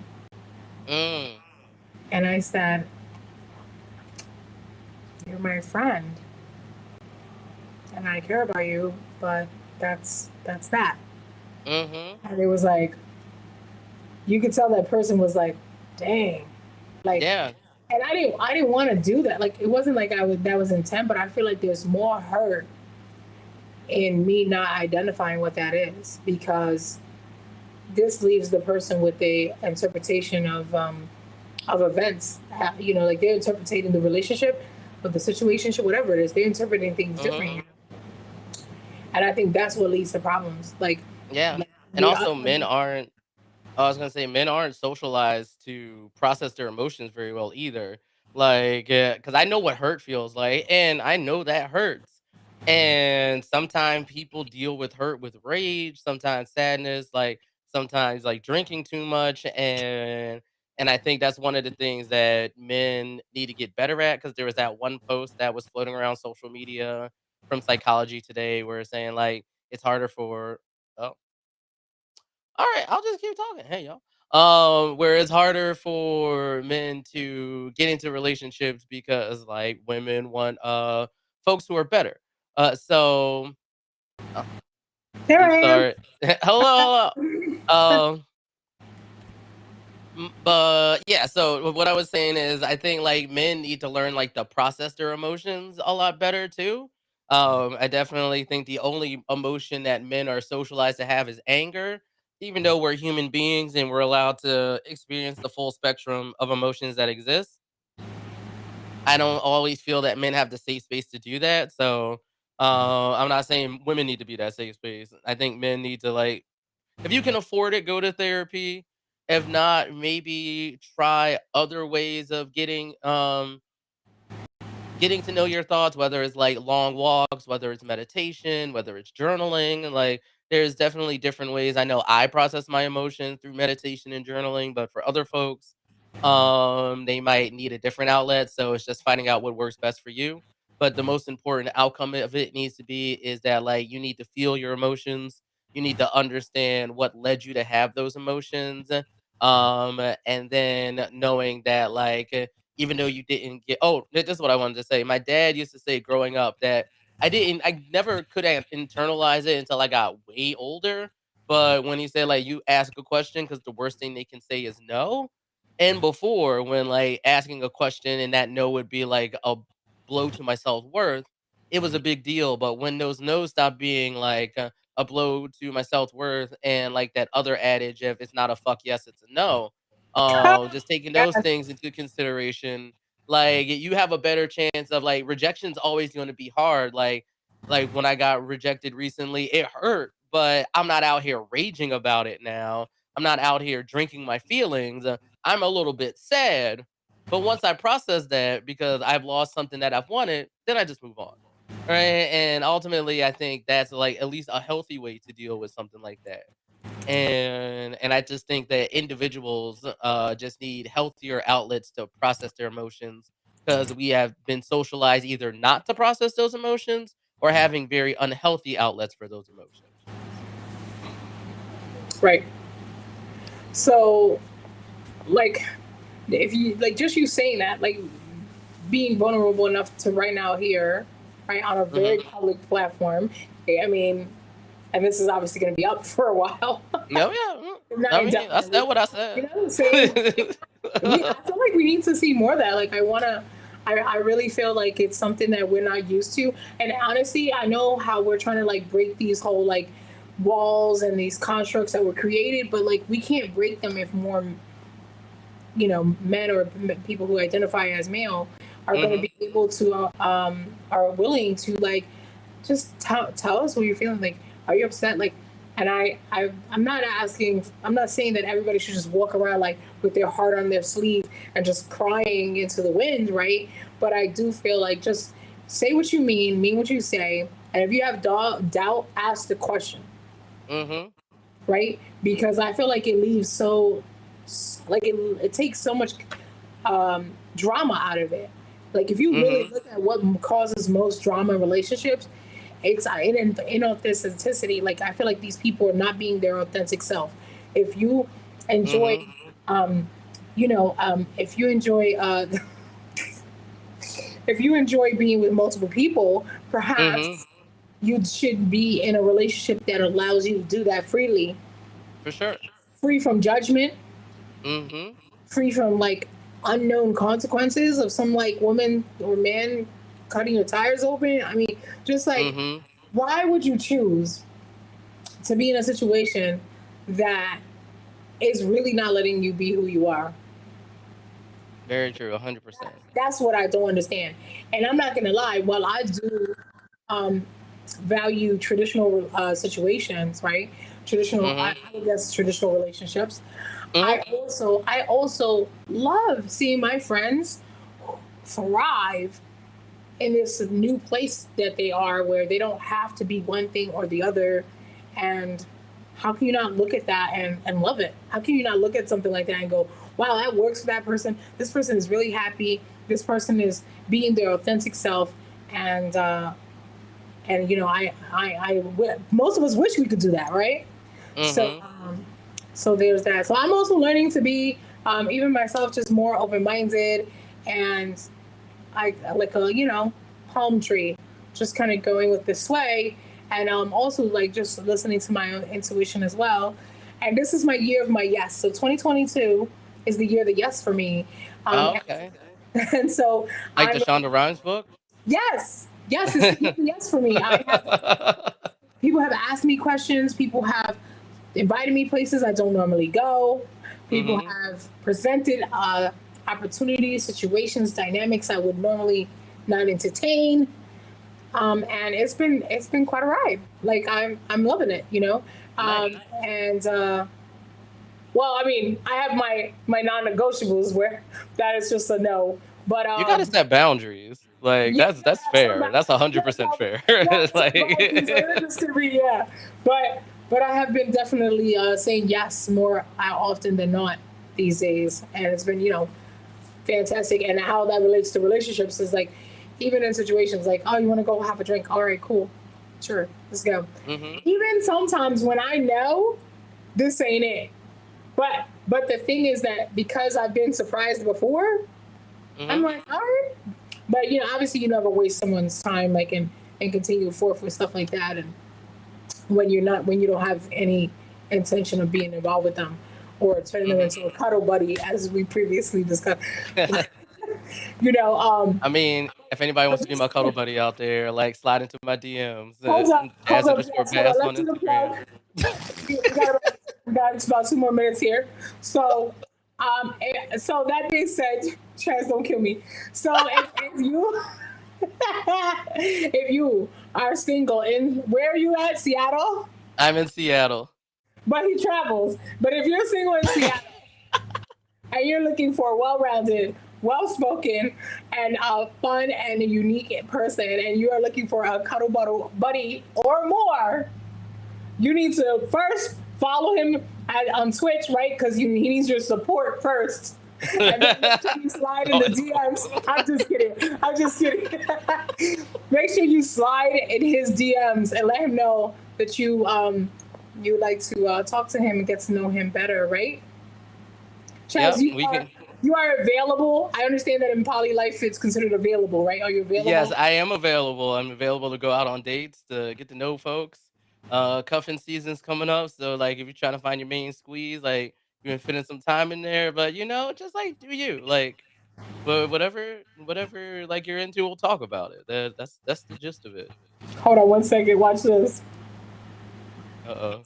Mm. And I said, "You're my friend, and I care about you, but that's that." Hmm. And it was like you could tell that person was like, "Dang," like, Yeah. and I didn't want to do that. Like it wasn't like I was that was intent, but I feel like there's more hurt in me not identifying what that is because this leaves the person with a interpretation of events. Like they're interpreting the relationship, but the situation, whatever it is, they're interpreting things Hmm. differently, and I think that's what leads to problems. Like, Yeah. like And the also men aren't I was gonna say men aren't socialized to process their emotions very well either. Like, because I know what hurt feels like, and I know that hurts. And sometimes people deal with hurt with rage, sometimes sadness, like sometimes like drinking too much, and I think that's one of the things that men need to get better at. Because there was that one post that was floating around social media from Psychology Today, where it's saying like it's harder for. Oh, all right, I'll just keep talking. Hey, y'all. Where it's harder for men to get into relationships because like women want folks who are better. So uh, There I'm I am. sorry. Hello, hello. But yeah, so what I was saying is I think like men need to learn like to process their emotions a lot better too. I definitely think the only emotion that men are socialized to have is anger, even though we're human beings and we're allowed to experience the full spectrum of emotions that exist. I don't always feel that men have the safe space to do that. So I'm not saying women need to be that safe space. I think men need to like if you can afford it, go to therapy. If not, maybe try other ways of getting to know your thoughts, whether it's like long walks, whether it's meditation, whether it's journaling. Like there's definitely different ways. I know I process my emotions through meditation and journaling, but for other folks, they might need a different outlet. So it's just finding out what works best for you. But the most important outcome of it needs to be is that like you need to feel your emotions. You need to understand what led you to have those emotions. And then knowing that like even though you didn't get this is what I wanted to say. My dad used to say growing up that I never could internalize it until I got way older. But when he said like you ask a question because the worst thing they can say is no. And before when like asking a question and that no would be like a blow to my self-worth, it was a big deal. But when those no's stopped being like a blow to my self-worth and like that other adage if it's not a fuck yes, it's a no, just taking those Yes. things into consideration, like you have a better chance of like rejection's always going to be hard. Like when I got rejected recently, it hurt, but I'm not out here raging about it now. I'm not out here drinking my feelings. I'm a little bit sad, but once I process that because I've lost something that I've wanted, then I just move on. Right. And ultimately, I think that's like at least a healthy way to deal with something like that. And I just think that individuals just need healthier outlets to process their emotions because we have been socialized either not to process those emotions or having very unhealthy outlets for those emotions. Right. So, like, if you like, just you saying that, like, being vulnerable enough to right now here, right, on a very Hmm. public platform. I mean, and this is obviously going to be up for a while, No, yeah. not I mean, I said indefinitely. what I You said. know, saying I feel like we need to see more of that. Like, I really feel like it's something that we're not used to. And honestly, I know how we're trying to like break these whole like walls and these constructs that were created, but like we can't break them if more, men or people who identify as male are going to Hmm. be able to are willing to like just tell us what you're feeling. Like, are you upset? Like, and I'm not asking, I'm not saying that everybody should just walk around like with their heart on their sleeve and just crying into the wind, right? But I do feel like just say what you mean what you say, and if you have doubt, ask the question, Hmm. right? Because I feel like it leaves so, like it takes so much drama out of it. Like if you really Hmm. look at what causes most drama in relationships, it's inauthenticity. Like I feel like these people are not being their authentic self. If you enjoy, Hmm. um, if you enjoy, if you enjoy being with multiple people, Hmm. perhaps you should be in a relationship that allows you to do that freely, For sure. free from judgment, Hmm. free from like unknown consequences of some like woman or man cutting your tires open. I mean, just like, Hmm. why would you choose to be in a situation that is really not letting you be who you are? Very true. 100%. That's what I don't understand. And I'm not gonna lie, while I do um, value traditional situations, right? traditional, Mhm. I guess, traditional relationships. Mhm. I also love seeing my friends thrive in this new place that they are, where they don't have to be one thing or the other. And how can you not look at that and love it? How can you not look at something like that and go, wow, that works for that person. This person is really happy. This person is being their authentic self. And you know, most of us wish we could do that, right? So Mhm. so there's that. So I'm also learning to be, even myself, just more open minded, and I like a, you know, palm tree, just kind of going with this way, and also like just listening to my own intuition as well. And this is my year of my yes. So 2022 is the year of the yes for me. Oh, okay. And so Like the I'm Shonda Rhimes book? yes, yes, it's the year of the yes for me. I have people have asked me questions. People have invited me places I don't normally go. People Mhm. have presented opportunities, situations, dynamics I would normally not entertain. And it's been quite a ride. Like I'm loving it, you know. Nice. And well, I mean, I have my non-negotiables where that is just a no. But You gotta set boundaries. Like, yeah, that's fair. That's yeah, 100% fair. boundaries Like are interested me, yeah. But I have been definitely saying yes more often than not these days, and it's been, you know, fantastic. And how that relates to relationships is like, even in situations like, oh, you want to go have a drink? All right, cool, sure, let's go. Mhm. Even sometimes when I know this ain't it, but the thing is that because I've been surprised before, I'm Mhm. like, all right. But you know, obviously, you never waste someone's time, like, and continue forth with stuff like that. And when you don't have any intention of being involved with them or turning them Mhm. into a cuddle buddy, as we previously discussed, you know, I mean, if anybody wants to be my cuddle buddy out there, like, slide into my DMs at hold Jazz up, underscore yes, hold on, Bass let's on do the Instagram. plug. We got it's about 2 more minutes here. So, so that being said, Chaz, don't kill me. So if you if you are single, in where are you at? Seattle? I'm in Seattle. But he travels. But if you're single in Seattle and you're looking for a well-rounded, well-spoken, and a fun and a unique person, and you are looking for a buddy or more, you need to first follow him on Twitch, right? Because he needs your support first. And then make sure you slide in the Going DMs. I'm just kidding. I'm just kidding. Make sure you slide in his DMs and let him know that you like to talk to him and get to know him better, right? Chaz, Yep, we can. you are available. I understand that in poly life it's considered available, right? Are you Yes, available? I am available. I'm available to go out on dates, to get to know folks. Cuffing season's coming up, so, like, if you're trying to find your main squeeze, like, you been fitting some time in there, but, you know, just, like, do you. Like, but whatever, like, you're into, we'll talk about it. That's the gist of it. Hold on 1 second. Watch this. Uh-oh.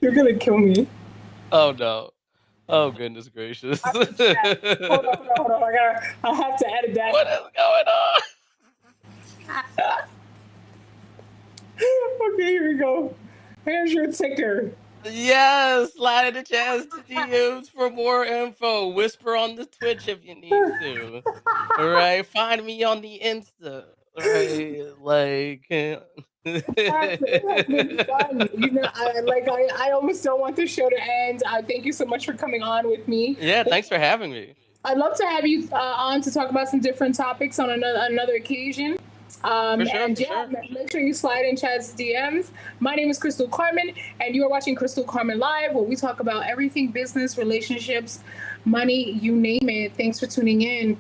You're gonna kill me. Oh, no. Oh, goodness gracious. I'm in chat. Hold on. I have to edit that. What is going on? Okay, here we go. Here's your ticker. Yes, slide in the chats to DMs for more info. Whisper on the Twitch if you need to. All right, find me on the Insta. All right, like. It has been fun. You know, I almost don't want the show to end. Thank you so much for coming on with me. Yeah, thanks for having me. I'd love to have you on to talk about some different topics on another occasion. For sure, And for yeah, sure. make sure you slide in Chad's DMs. My name is Crystal Carmen, and you are watching Crystal Carmen Live, where we talk about everything business, relationships, money, you name it. Thanks for tuning in.